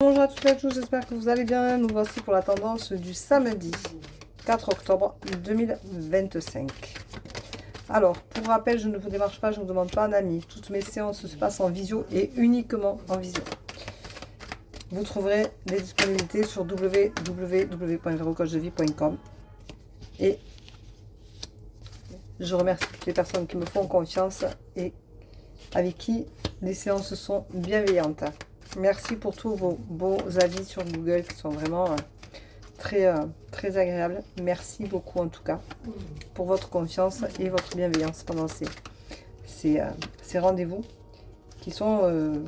Bonjour à toutes et à tous, j'espère que vous allez bien. Nous voici pour la tendance du samedi 4 octobre 2025. Alors, pour rappel, je ne vous démarche pas, je ne vous demande pas un ami. Toutes mes séances se passent en visio et uniquement en visio. Vous trouverez les disponibilités sur www.verocoachdevie.com. Et je remercie toutes les personnes qui me font confiance et avec qui les séances sont bienveillantes. Merci pour tous vos beaux avis sur Google qui sont vraiment très agréables. Merci beaucoup en tout cas pour votre confiance et votre bienveillance pendant ces rendez-vous qui sont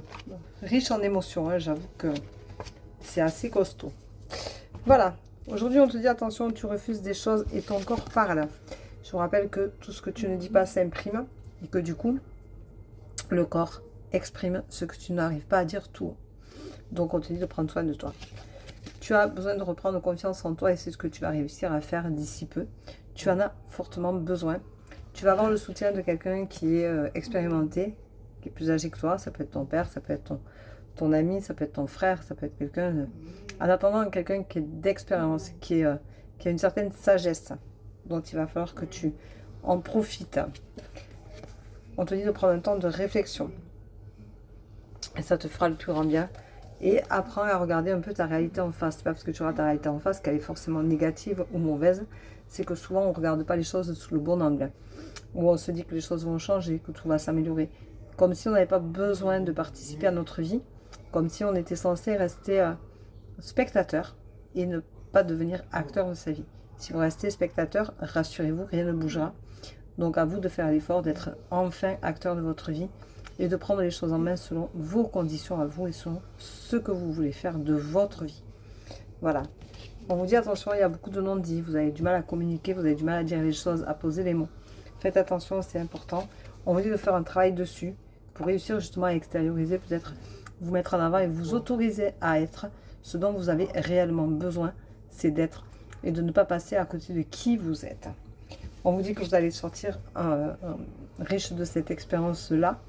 riches en émotions. Hein. J'avoue que c'est assez costaud. Voilà, aujourd'hui on te dit attention, tu refuses des choses et ton corps parle. Je vous rappelle que tout ce que tu ne dis pas s'imprime et que du coup, le corps exprime ce que tu n'arrives pas à dire tout haut. Donc on te dit de prendre soin de toi. Tu as besoin de reprendre confiance en toi et c'est ce que tu vas réussir à faire d'ici peu. Tu en as fortement besoin. Tu vas avoir le soutien de quelqu'un qui est expérimenté, qui est plus âgé que toi. Ça peut être ton père, ça peut être ton ami, ça peut être ton frère, ça peut être quelqu'un... En attendant, quelqu'un qui est d'expérience, qui a une certaine sagesse dont il va falloir que tu en profites. On te dit de prendre un temps de réflexion. Et ça te fera le plus grand bien. Et apprends à regarder un peu ta réalité en face. C'est pas parce que tu auras ta réalité en face qu'elle est forcément négative ou mauvaise. C'est que souvent on ne regarde pas les choses sous le bon angle. Ou on se dit que les choses vont changer, que tout va s'améliorer. Comme si on n'avait pas besoin de participer à notre vie. Comme si on était censé rester spectateur et ne pas devenir acteur de sa vie. Si vous restez spectateur, rassurez-vous, rien ne bougera. Donc à vous de faire l'effort d'être enfin acteur de votre vie et de prendre les choses en main selon vos conditions à vous et selon ce que vous voulez faire de votre vie. Voilà. On vous dit attention, il y a beaucoup de non-dits, vous avez du mal à communiquer, vous avez du mal à dire les choses, à poser les mots. Faites attention, c'est important. On vous dit de faire un travail dessus pour réussir justement à extérioriser, peut-être vous mettre en avant et vous autoriser à être ce dont vous avez réellement besoin, c'est d'être et de ne pas passer à côté de qui vous êtes. On vous dit que vous allez sortir riche de cette expérience-là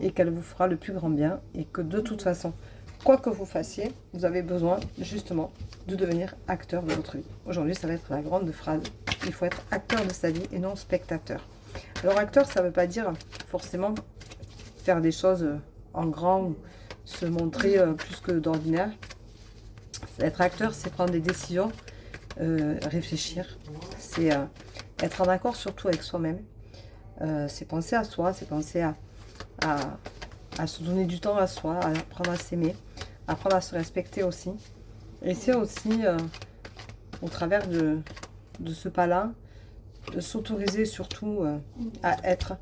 et qu'elle vous fera le plus grand bien et que de toute façon, quoi que vous fassiez, vous avez besoin justement de devenir acteur de votre vie. Aujourd'hui, ça va être la grande phrase. Il faut être acteur de sa vie et non spectateur. Alors acteur, ça ne veut pas dire forcément faire des choses en grand ou se montrer plus que d'ordinaire. Être acteur, c'est prendre des décisions, réfléchir, c'est... être en accord surtout avec soi-même, c'est penser à soi, c'est penser à se donner du temps à soi, à apprendre à s'aimer, apprendre à se respecter aussi. Et c'est aussi, au travers de ce pas-là, de s'autoriser surtout à être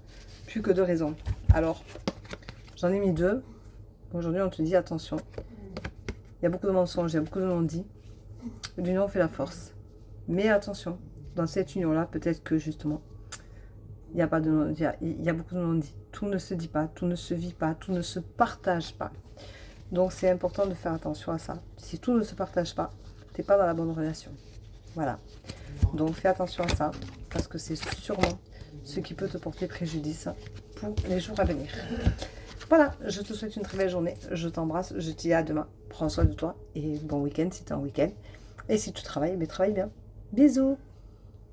plus que de raison. Alors, j'en ai mis 2. Aujourd'hui, on te dit attention. Il y a beaucoup de mensonges, il y a beaucoup de non-dits. L'union fait la force. Mais attention. Dans cette union-là, peut-être que justement, il y a beaucoup de non-dits. Tout ne se dit pas, tout ne se vit pas, tout ne se partage pas. Donc c'est important de faire attention à ça. Si tout ne se partage pas, tu n'es pas dans la bonne relation. Voilà. Donc fais attention à ça, parce que c'est sûrement ce qui peut te porter préjudice pour les jours à venir. Voilà, je te souhaite une très belle journée. Je t'embrasse, je te dis à demain. Prends soin de toi et bon week-end si tu es en week-end. Et si tu travailles, travaille bien. Bisous.